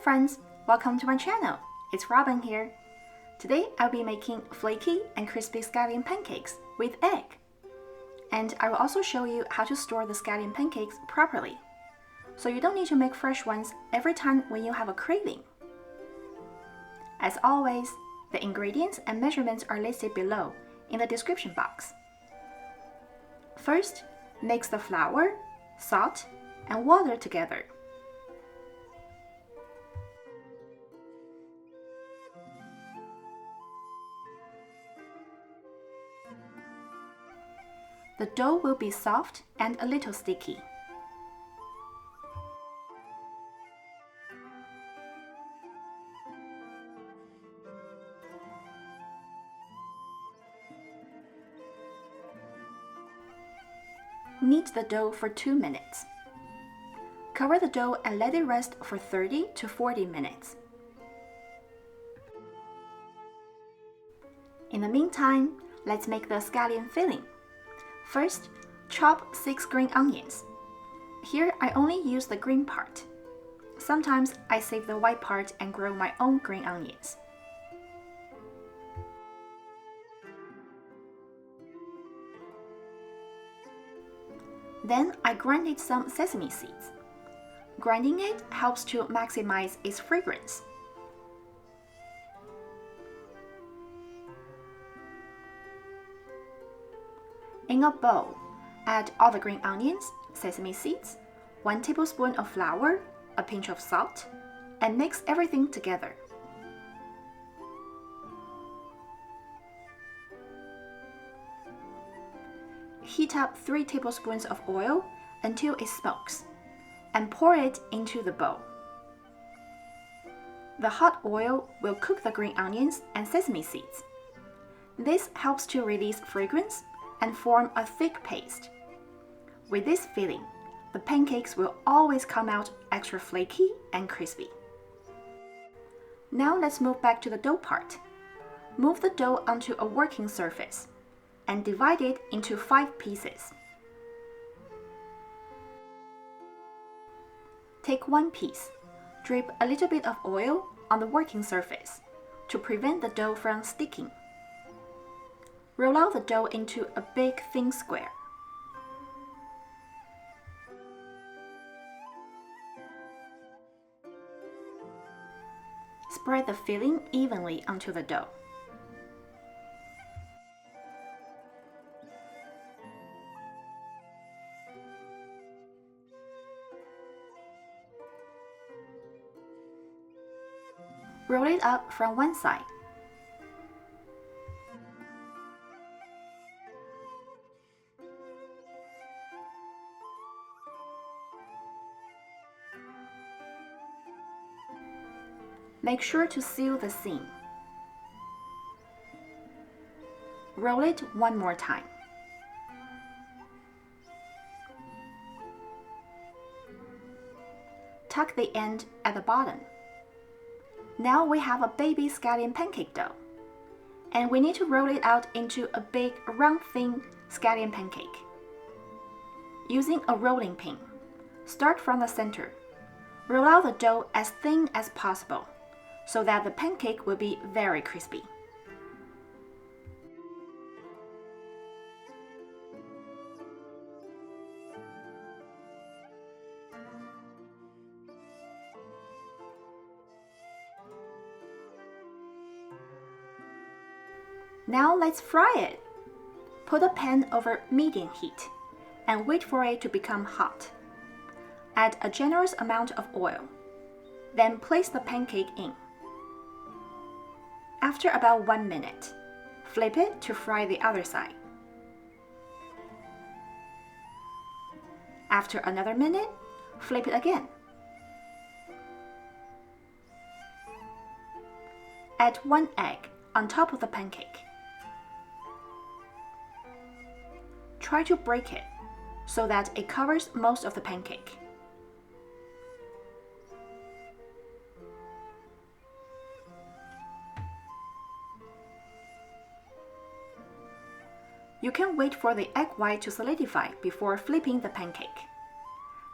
friends, welcome to my channel. It's Robin here. Today I'll be making flaky and crispy scallion pancakes with egg. And I will also show you how to store the scallion pancakes properly, so you don't need to make fresh ones every time when you have a craving. As always, the ingredients and measurements are listed below in the description box. First, mix the flour, salt, and water together. The dough will be soft and a little sticky. Knead the dough for 2 minutes. Cover the dough and let it rest for 30 to 40 minutes. In the meantime, let's make the scallion filling. First, chop 6 green onions. Here I only use the green part. Sometimes I save the white part and grow my own green onions. Then I grinded some sesame seeds. Grinding it helps to maximize its fragrance. In a bowl, add all the green onions, sesame seeds, 1 tablespoon of flour, a pinch of salt, and mix everything together. Heat up 3 tablespoons of oil until it smokes, and pour it into the bowl. The hot oil will cook the green onions and sesame seeds. This helps to release fragrance and form a thick paste. With this filling, the pancakes will always come out extra flaky and crispy. Now let's move back to the dough part. Move the dough onto a working surface and divide it into 5 pieces. Take 1 piece, drip a little bit of oil on the working surface to prevent the dough from sticking. Roll out the dough into a big thin square. Spread the filling evenly onto the dough. Roll it up from one side. Make sure to seal the seam. Roll it one more time. Tuck the end at the bottom. Now we have a baby scallion pancake dough, and we need to roll it out into a big, round, thin scallion pancake. Using a rolling pin, start from the center. Roll out the dough as thin as possible, so that the pancake will be very crispy. Now let's fry it. Put a pan over medium heat and wait for it to become hot. Add a generous amount of oil. Then place the pancake in. After about 1 minute, flip it to fry the other side. After another minute, flip it again. Add 1 egg on top of the pancake. Try to break it so that it covers most of the pancake. You can wait for the egg white to solidify before flipping the pancake.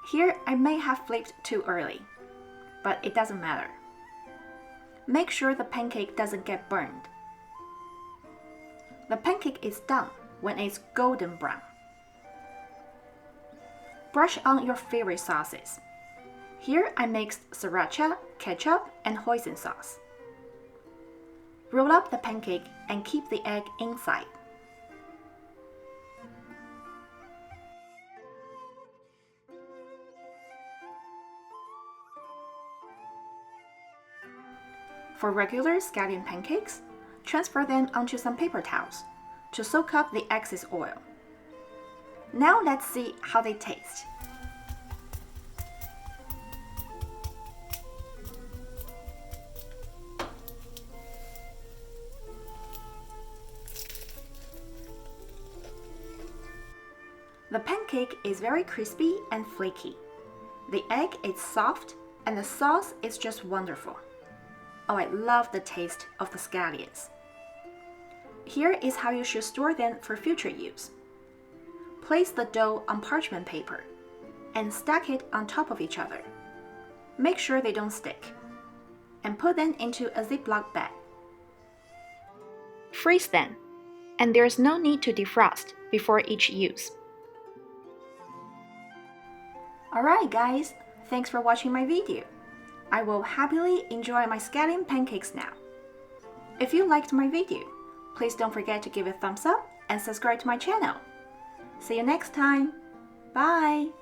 Here I may have flipped too early. but it doesn't matter. Make sure the pancake doesn't get burned. The pancake is done when it's golden brown. Brush on your favorite sauces. Here I mixed sriracha, ketchup, and hoisin sauce. Roll up the pancake and keep the egg inside. For regular scallion pancakes, transfer them onto some paper towels to soak up the excess oil. Now let's see how they taste. The pancake is very crispy and flaky. The egg is soft and the sauce is just wonderful. Oh, I love the taste of the scallions. Here is how you should store them for future use. Place the dough on parchment paper and stack it on top of each other. Make sure they don't stick. And put them into a Ziploc bag. Freeze them, and there's no need to defrost before each use. Alright guys, thanks for watching my video. I will happily enjoy my scallion pancakes now. If you liked my video, please don't forget to give it a thumbs up and subscribe to my channel. See you next time. Bye!